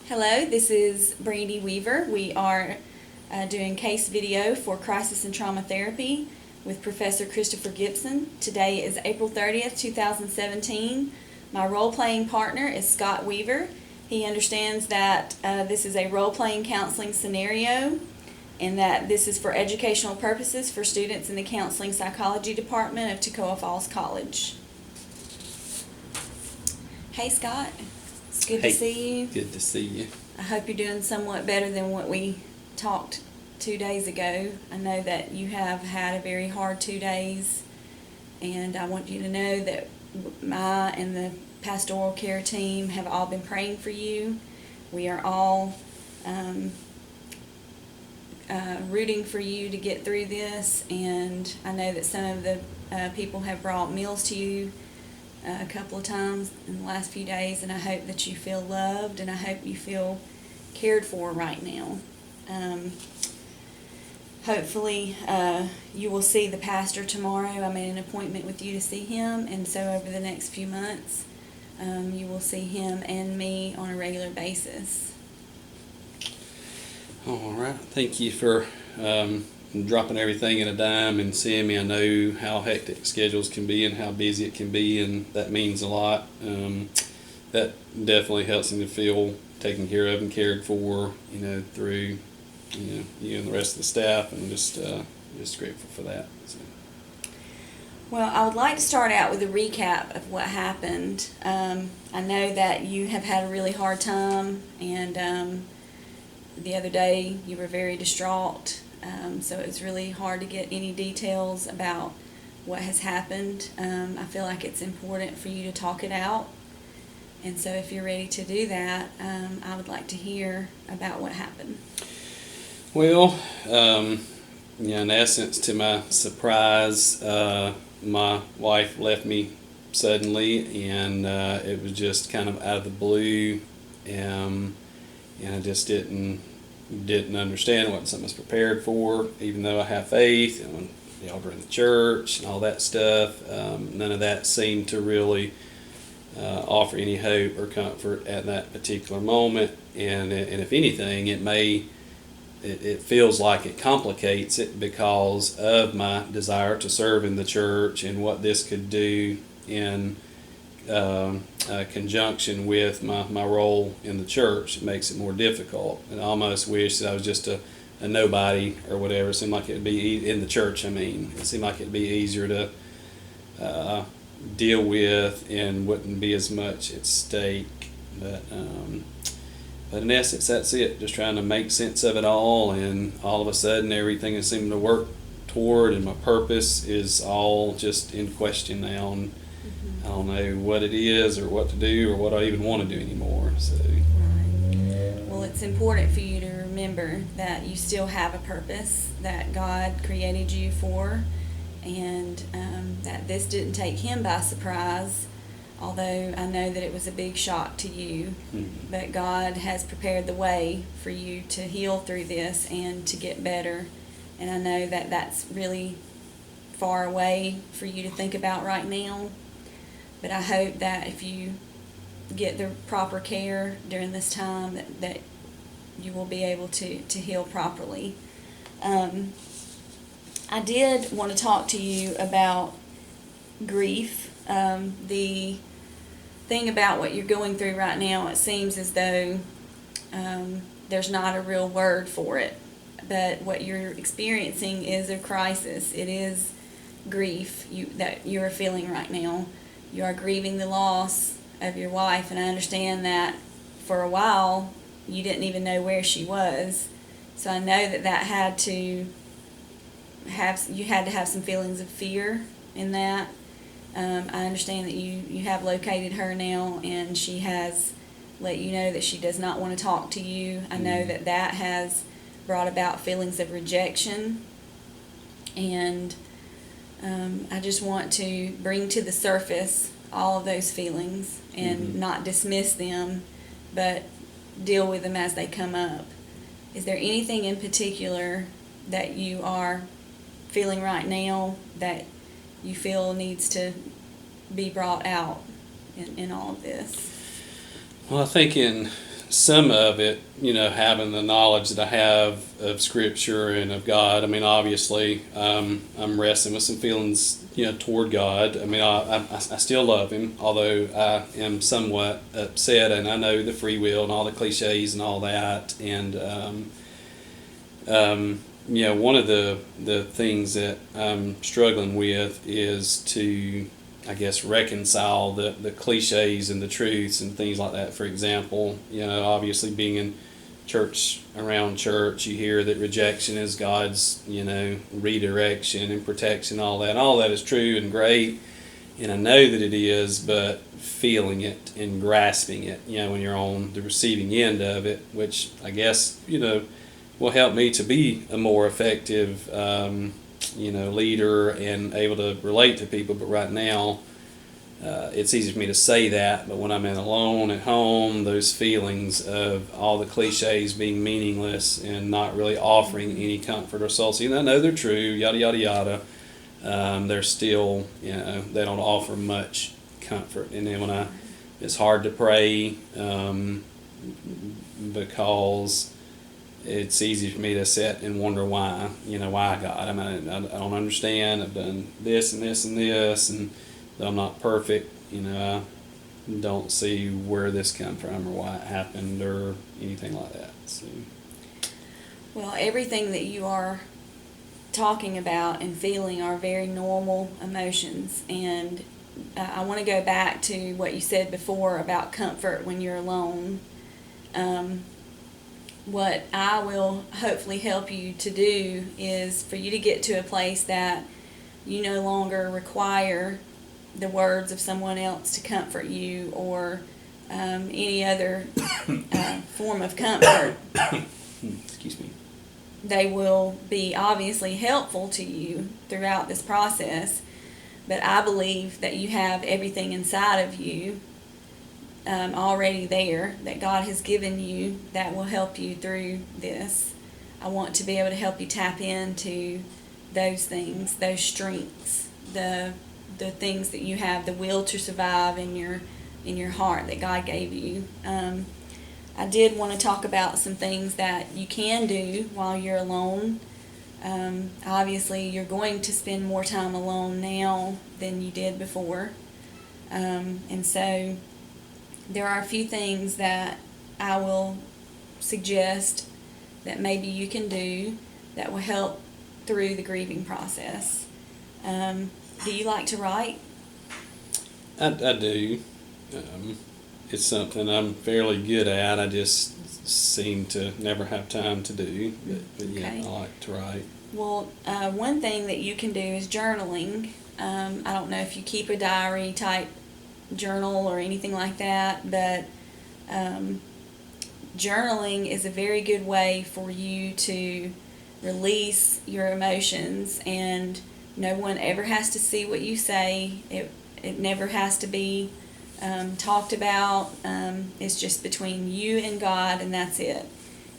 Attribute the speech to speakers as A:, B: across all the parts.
A: Hello, this is Brandy Weaver. We are doing case video for crisis and trauma therapy with Professor Christopher Gibson. Today is April 30th, 2017. My role-playing partner is Scott Weaver. He understands that this is a role-playing counseling scenario and that this is for educational purposes for students in the Counseling Psychology Department of Toccoa Falls College. Hey Scott, it's good to see you.
B: Good to see you.
A: I hope you're doing somewhat better than what we talked 2 days ago. I know that you have had a very hard 2 days, and I want you to know that I and the pastoral care team have all been praying for you. We are all rooting for you to get through this, and I know that some of the people have brought meals to you a couple of times in the last few days, and I hope that you feel loved and I hope you feel cared for right now. Hopefully you will see the pastor tomorrow. I made an appointment with you to see him, and so over the next few months you will see him and me on a regular basis.
B: All right. Thank you for dropping everything in a dime and seeing me. I know how hectic schedules can be and how busy it can be, and that means a lot. That definitely helps me to feel taken care of and cared for, through, you and the rest of the staff, and just grateful for that. So.
A: Well, I would like to start out with a recap of what happened. I know that you have had a really hard time, and the other day you were very distraught. So it was really hard to get any details about what has happened. I feel like it's important for you to talk it out. And so if you're ready to do that, I would like to hear about what happened.
B: Well, in essence, to my surprise, my wife left me suddenly, and it was just kind of out of the blue, and I just didn't understand. It wasn't something I was prepared for, even though I have faith and y'all were in the church and all that stuff. None of that seemed to really offer any hope or comfort at that particular moment. And if anything, it feels like it complicates it because of my desire to serve in the church and what this could do in conjunction with my role in the church. It makes it more difficult, and I almost wish that I was just a nobody or whatever. It seemed like it'd be in the church. It seemed like it'd be easier to deal with and wouldn't be as much at stake. But in essence, that's it. Just trying to make sense of it all, and all of a sudden, everything is seeming to work toward, and my purpose is all just in question now. And I don't know what it is or what to do or what I even want to do anymore. So.
A: Right. Well, it's important for you to remember that you still have a purpose that God created you for, and that this didn't take Him by surprise, although I know that it was a big shock to you.
B: Mm-hmm.
A: But God has prepared the way for you to heal through this and to get better. And I know that that's really far away for you to think about right now. But I hope that if you get the proper care during this time, that you will be able to heal properly. I did want to talk to you about grief. The thing about what you're going through right now, it seems as though there's not a real word for it. But what you're experiencing is a crisis. It is grief that you're feeling right now. You are grieving the loss of your wife, and I understand that for a while you didn't even know where she was. So I know that had to have some feelings of fear in that. I understand that you have located her now, and she has let you know that she does not want to talk to you. I know that has brought about feelings of rejection, and I just want to bring to the surface all of those feelings and not dismiss them, but deal with them as they come up. Is there anything in particular that you are feeling right now that you feel needs to be brought out in all of this?
B: Well, I think in some of it, having the knowledge that I have of Scripture and of God. I mean, obviously, I'm wrestling with some feelings, toward God. I mean, I still love Him, although I am somewhat upset, and I know the free will and all the cliches and all that. And one of the things that I'm struggling with is to, I guess, reconcile the cliches and the truths and things like that. For example, obviously being in around church, you hear that rejection is God's, redirection and protection, all that. All that is true and great, and I know that it is, but feeling it and grasping it, when you're on the receiving end of it, which I guess, will help me to be a more effective, leader and able to relate to people. But right now, it's easy for me to say that, but when I'm alone at home, those feelings of all the cliches being meaningless and not really offering any comfort or solace, even though I know they're true, yada, yada, yada, they're still, they don't offer much comfort. And then it's hard to pray because it's easy for me to sit and wonder why God. I mean, I don't understand. I've done this and this and this, and though I'm not perfect, I don't see where this come from or why it happened or anything like that. So.
A: Well, everything that you are talking about and feeling are very normal emotions, and I want to go back to what you said before about comfort when you're alone. What I will hopefully help you to do is for you to get to a place that you no longer require the words of someone else to comfort you, or any other form of comfort.
B: Excuse me.
A: They will be obviously helpful to you throughout this process, but I believe that you have everything inside of you already there that God has given you that will help you through this. I want to be able to help you tap into those things, those strengths, the things that you have, the will to survive in your heart that God gave you. I did want to talk about some things that you can do while you're alone. Obviously, you're going to spend more time alone now than you did before. And so there are a few things that I will suggest that maybe you can do that will help through the grieving process. Do you like to write?
B: I do. It's something I'm fairly good at. I just seem to never have time to do. But yeah, okay. I like to write.
A: Well, one thing that you can do is journaling. I don't know if you keep a diary type journal or anything like that, but journaling is a very good way for you to release your emotions, and no one ever has to see what you say. It never has to be talked about. It's just between you and God, and that's it.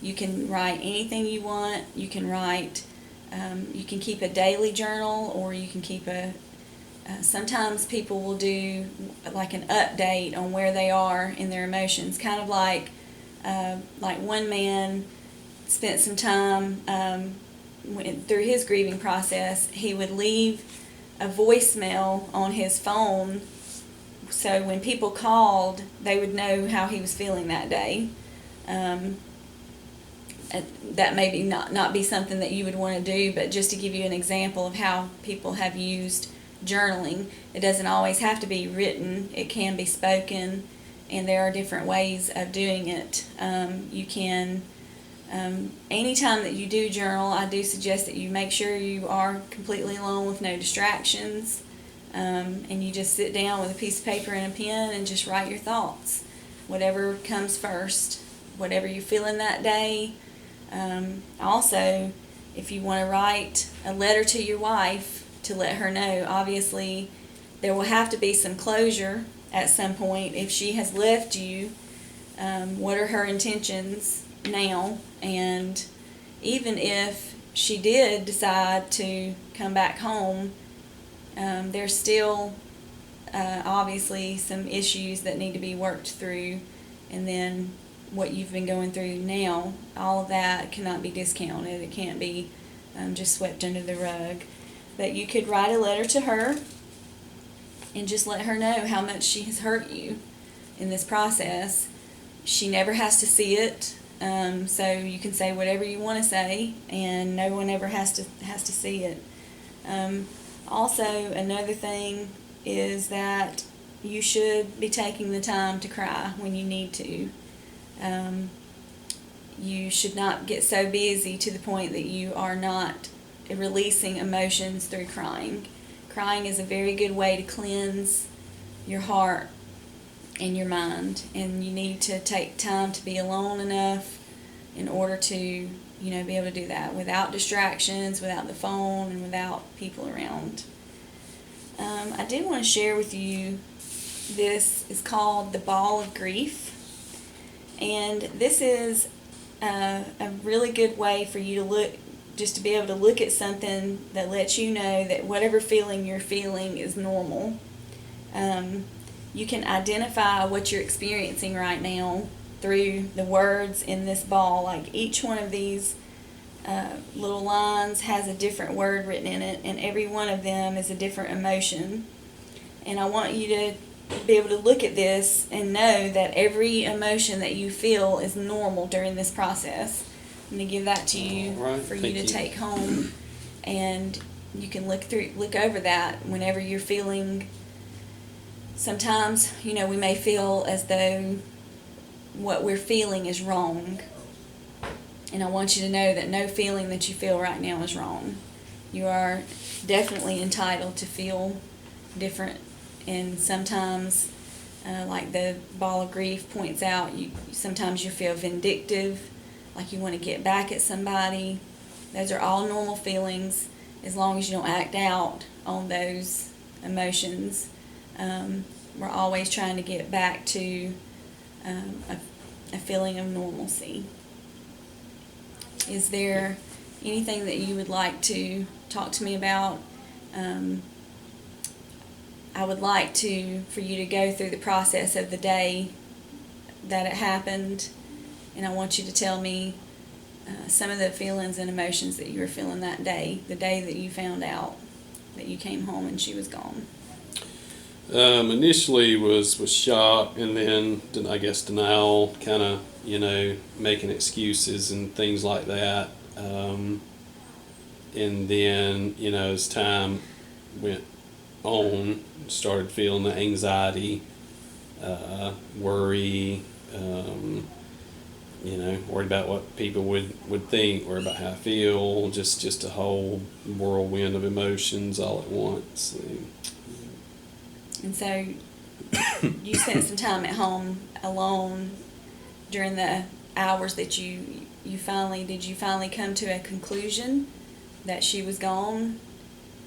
A: You can write anything you want. You can write, you can keep a daily journal, or you can keep sometimes people will do like an update on where they are in their emotions, kind of like one man spent some time through his grieving process. He would leave a voicemail on his phone, so when people called, they would know how he was feeling that day. That may not be something that you would want to do, but just to give you an example of how people have used journaling. It doesn't always have to be written. It can be spoken, and there are different ways of doing it. You can, anytime that you do journal, I do suggest that you make sure you are completely alone with no distractions, and you just sit down with a piece of paper and a pen and just write your thoughts, whatever comes first, whatever you're feeling that day. Also, if you want to write a letter to your wife to let her know, obviously there will have to be some closure at some point. If she has left you, what are her intentions now? And even if she did decide to come back home, there's still obviously some issues that need to be worked through, and then what you've been going through now, all of that cannot be discounted. It can't be just swept under the rug. But you could write a letter to her and just let her know how much she has hurt you in this process. She never has to see it, so you can say whatever you want to say, and no one ever has to see it. Also, another thing is that you should be taking the time to cry when you need to. You should not get so busy to the point that you are not releasing emotions through crying. Crying is a very good way to cleanse your heart and your mind, and you need to take time to be alone enough in order to, be able to do that without distractions, without the phone, and without people around. I did want to share with you, this is called the Ball of Grief, and this is a really good way for you to look, just to be able to look at something that lets you know that whatever feeling you're feeling is normal. You can identify what you're experiencing right now through the words in this ball. Like, each one of these little lines has a different word written in it, and every one of them is a different emotion. And I want you to be able to look at this and know that every emotion that you feel is normal during this process. I'm going to give that to you for you to take home, and you can look over that whenever you're feeling. Sometimes, we may feel as though what we're feeling is wrong. And I want you to know that no feeling that you feel right now is wrong. You are definitely entitled to feel different. And sometimes, like the Ball of Grief points out, sometimes you feel vindictive, like you want to get back at somebody. Those are all normal feelings, as long as you don't act out on those emotions. We're always trying to get back to a feeling of normalcy. Is there anything that you would like to talk to me about? I would like for you to go through the process of the day that it happened, and I want you to tell me some of the feelings and emotions that you were feeling that day, the day that you found out that you came home and she was gone.
B: Initially was shock, and then I guess denial, kind of making excuses and things like that. And then as time went on, started feeling the anxiety, worry, worried about what people would think, worried about how I feel, just a whole whirlwind of emotions all at once.
A: And so you spent some time at home alone during the hours that you finally come to a conclusion that she was gone?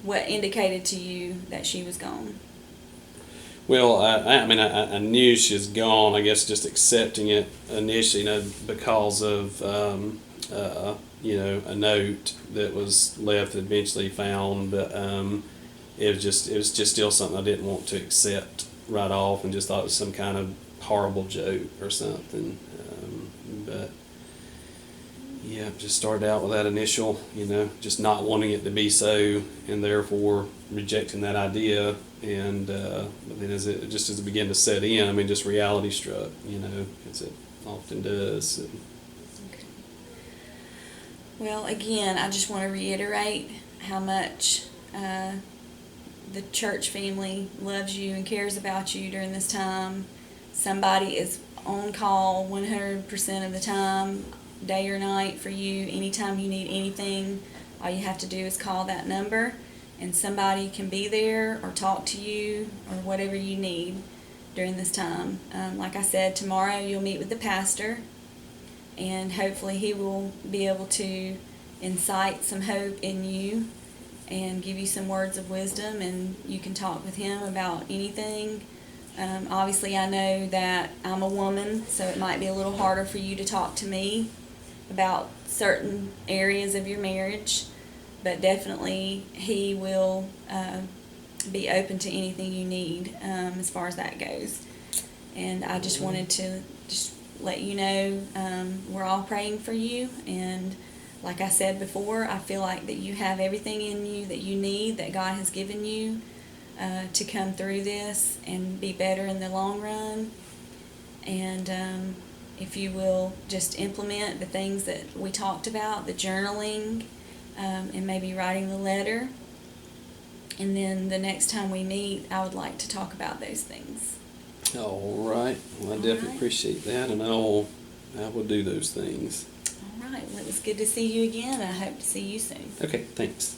A: What indicated to you that she was gone?
B: Well, I knew she was gone. I guess just accepting it initially, because of a note that was left that eventually found, but it was just still something I didn't want to accept right off, and just thought it was some kind of horrible joke or something. But yeah, just started out with that initial, just not wanting it to be so, and therefore rejecting that idea. And but then as it began to set in, just reality struck, as it often does.
A: Okay. Well, again, I just want to reiterate how much the church family loves you and cares about you during this time. Somebody is on call 100% of the time, day or night, for you. Anytime you need anything, all you have to do is call that number, and somebody can be there or talk to you or whatever you need during this time. Like I said, tomorrow you'll meet with the pastor, and hopefully he will be able to incite some hope in you and give you some words of wisdom, and you can talk with him about anything. Obviously, I know that I'm a woman, so it might be a little harder for you to talk to me about certain areas of your marriage, but definitely he will be open to anything you need as far as that goes. And I just wanted to just let you know we're all praying for you. And like I said before, I feel like that you have everything in you that you need, that God has given you to come through this and be better in the long run. And if you will just implement the things that we talked about, the journaling, and maybe writing the letter, and then the next time we meet, I would like to talk about those things.
B: All right. Well, I definitely
A: right.
B: appreciate that, and I will do those things.
A: All right. Well, it was good to see you again. I hope to see you soon.
B: Okay, thanks.